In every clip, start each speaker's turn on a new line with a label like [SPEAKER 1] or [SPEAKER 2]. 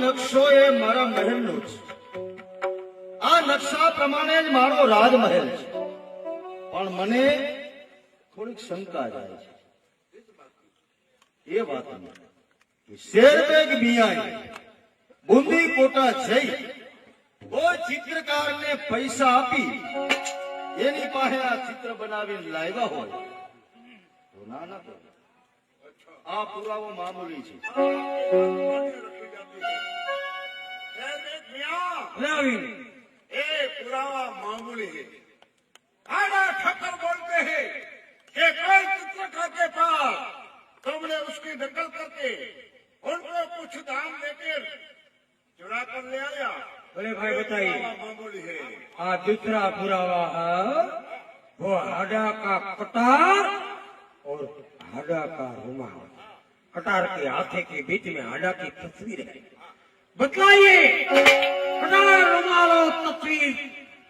[SPEAKER 1] નકશો એ મારા મહેલનો છે. આ નકશા પ્રમાણે જ મારો રાજમહેલ છે. પણ મને થોડીક શંકા જાય છે એ વાતની કે શેરબેગ મિયાએ બુંદી કોટા જઈ કોઈ ચિત્રકારને પૈસા આપી એની પાસે આ ચિત્ર બનાવીને લાવ્યા હોય તો ના ના તો આ પુરાવો મામૂલી છે.
[SPEAKER 2] ये पुरावा मामूली है. आना ठक्कर बोलते हैं कि कोई चित्रकार के पास तुमने उसकी नकल करके उनको कुछ दाम देकर चुरा कर ले आया.
[SPEAKER 3] बोले भाई बताइए,
[SPEAKER 2] मामूली है.
[SPEAKER 3] हाँ दूसरा पुरावा है वो हाडा का कटार और हाडा का रुमाल. कटार के हाथे के बीच में हाडा की तस्वीर है. बतलाइए कटार रुमाल और तस्वीर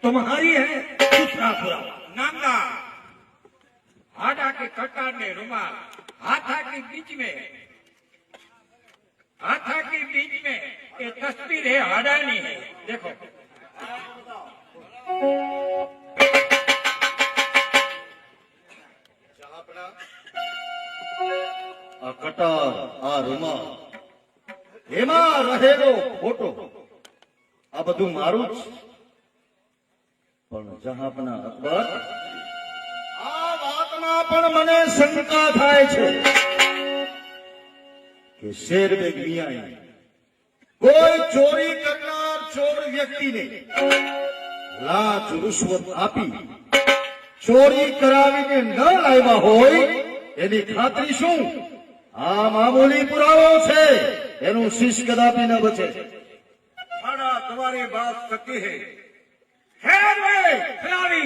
[SPEAKER 3] तुम्हारी है दूसरा पुरावा?
[SPEAKER 2] नामदार
[SPEAKER 3] हाडा के कटार ने रुमाल हाथा के बीच में ये तस्वीर है हाडानी है. देखो
[SPEAKER 1] આ કટાર આ રૂમાલ એમાં રહેલો ફોટો આ બધું મારું જ છે. પણ જહાંપના અકબર આ વાતમાં પણ મને શંકા થાય છે કે શેરબેગ મિયાએ કોઈ ચોરી કરનાર ચોર વ્યક્તિને લાંચ રૂશ્વત આપી ચોરી કરાવીને ન લાવ્યા હોય એની ખાતરી શું? આ મામૂલી પુરાવો છે, એનું શીશ કદાપી ન બચે.
[SPEAKER 2] खाना तुम्हारी बात सच्ची है. खैर में खिलाड़ी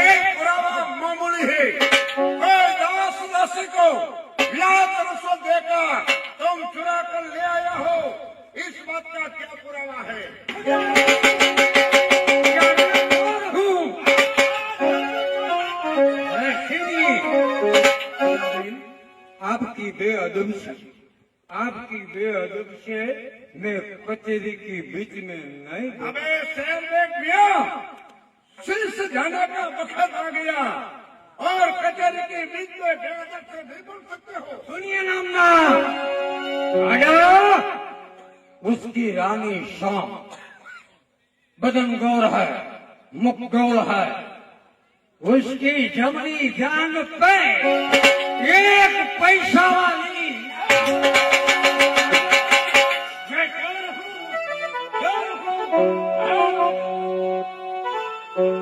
[SPEAKER 2] एक पुरावा मामूली है. कोई दास दासी को ब्याज रुश्वत देकर तुम चुरा कर ले आया हो, इस बात का क्या पुरावा है?
[SPEAKER 3] आपकी बेअदब से मैं कचेरी के बीच में नहीं.
[SPEAKER 2] अबे शेरबेग मियां, शीर्ष जाने का वक्त आ गया और कचहरी के बीच में बेअदब से नहीं बोल सकते हो.
[SPEAKER 3] सुनिए नामना, आजा उसकी रानी शाम बदन गौर है, मुख गौर है. उसकी जमनी जान पे एक पैसा वाली मैं चोर हूँ.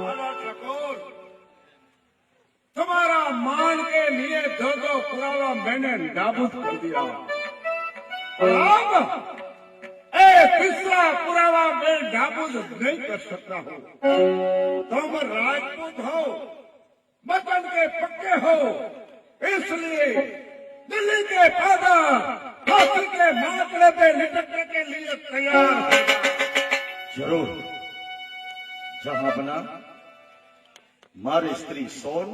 [SPEAKER 2] अरे ठाकुर, तुम्हारा मान के लिए दो पुरावा मैंने नाबूद कर दिया. अब तीसरा पुरावा मैं नाबूद नहीं कर सकता हूँ. तुम राजपूत हो, वतन के पक्के हो, इसलिए दिल्ली के फादर हाथी के माथले पे लिटकने के लिए तैयार हो.
[SPEAKER 1] જરૂર જહાંપના, મારી સ્ત્રી સોન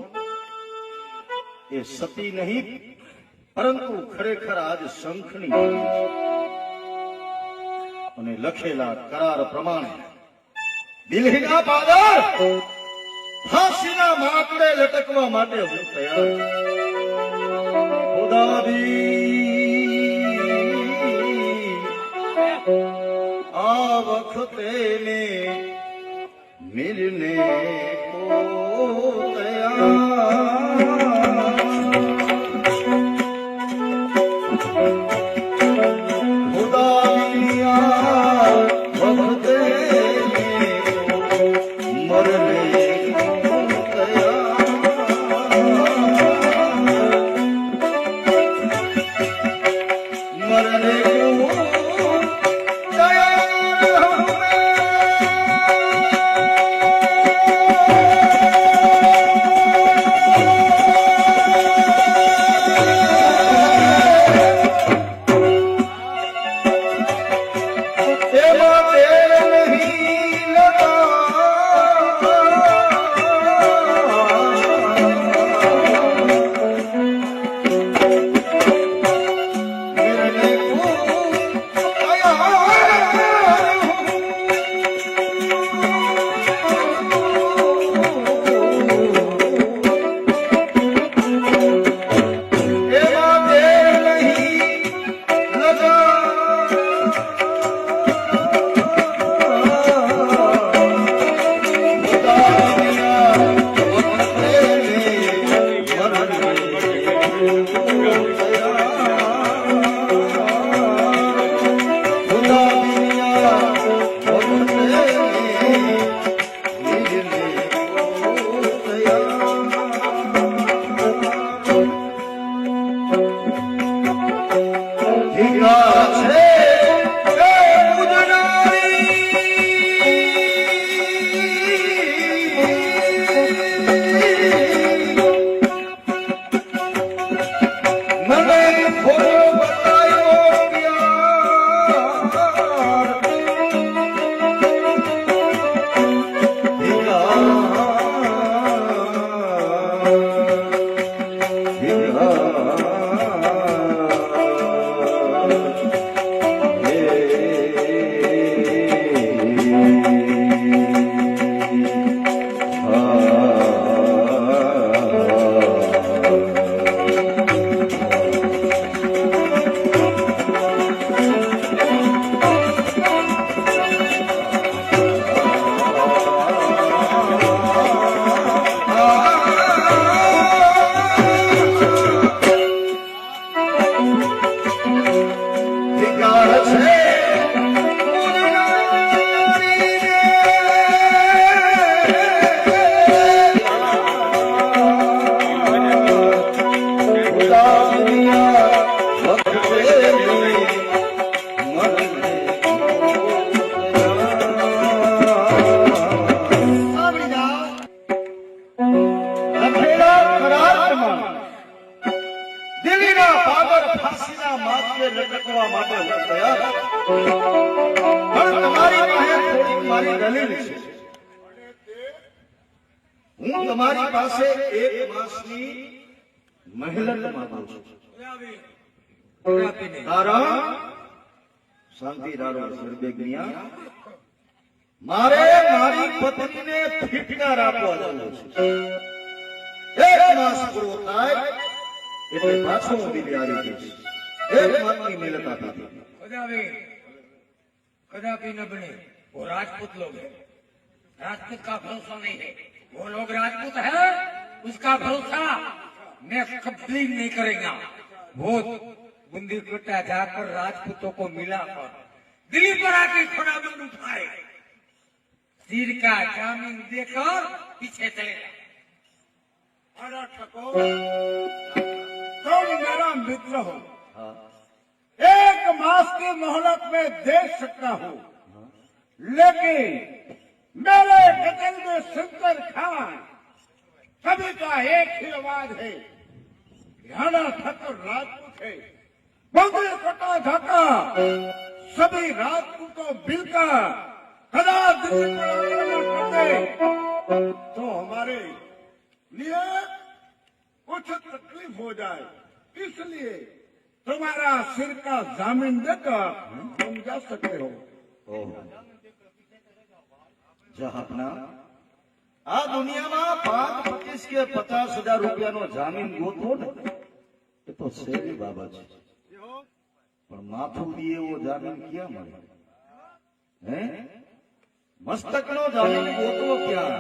[SPEAKER 1] એ સતી નહીં પરંતુ ખરેખર આજ શંખની રાણી છે. અને લખેલા કરાર પ્રમાણે દિલ્હીના પાદર ફાંસીના માકડે લટકવા માટે હું તૈયાર છું. ખુદા દી આ વખતે ને મિલને કો તૈયાર. ફાંસીના માથે લટકવા માટે હું તૈયાર છું. પણ તમારી પાસે થોડીક મારી દલીલ છે. હું તમારી પાસે 1 માસની મહેલત માંગુ છું. કારણ શાંતિ રાડો સરબેગનિયા, મારે મારી પત્નીને ફિટકાર આપવા જવું છે. 1 માસ પૂરો થાય એટલે પાછો હું દિલ્હી આવી જઈશ. 1 માસની મહેનત આપી દીધી.
[SPEAKER 3] कदापि न बने. वो राजपूत लोग हैं, राजपूत का भरोसा नहीं है. वो लोग राजपूत है, उसका भरोसा मैं कभी नहीं करेगा. वो बूंदी कट्टा जाकर राजपूतों को मिला कर दिल्ली पर आके खुदाबंद उठाए, सिर का जामीन देकर पीछे चलेगा.
[SPEAKER 2] अरे ठकोर, तुम मेरा मित्र हो,
[SPEAKER 1] હા,
[SPEAKER 2] 1 मास की मोहलत में दे सकता हूँ, लेकिन मेरे कतल में शंकर खान सभी का एक ही आवाज है. ह्याना ठाकुर राजपूत है, बंदी कटा ढाका सभी राजपूतों मिलकर कदा दिल्ली पर आक्रमण कर दे तो हमारे लिए कुछ तकलीफ हो जाए. इसलिए तुम्हारा सिर का जामीन देकर तुम जा सकते हो.
[SPEAKER 1] ઓહ. જહાંપના, આ દુનિયામાં 5, 25 કે 50,000 રૂપિયાનો જામીન ગોતવો ને એ તો સહેલી બાબત છે. પણ માથું દી એવો જામીન ક્યાં મળે? હે, મસ્તકનો જામીન ગોતવો ક્યાં?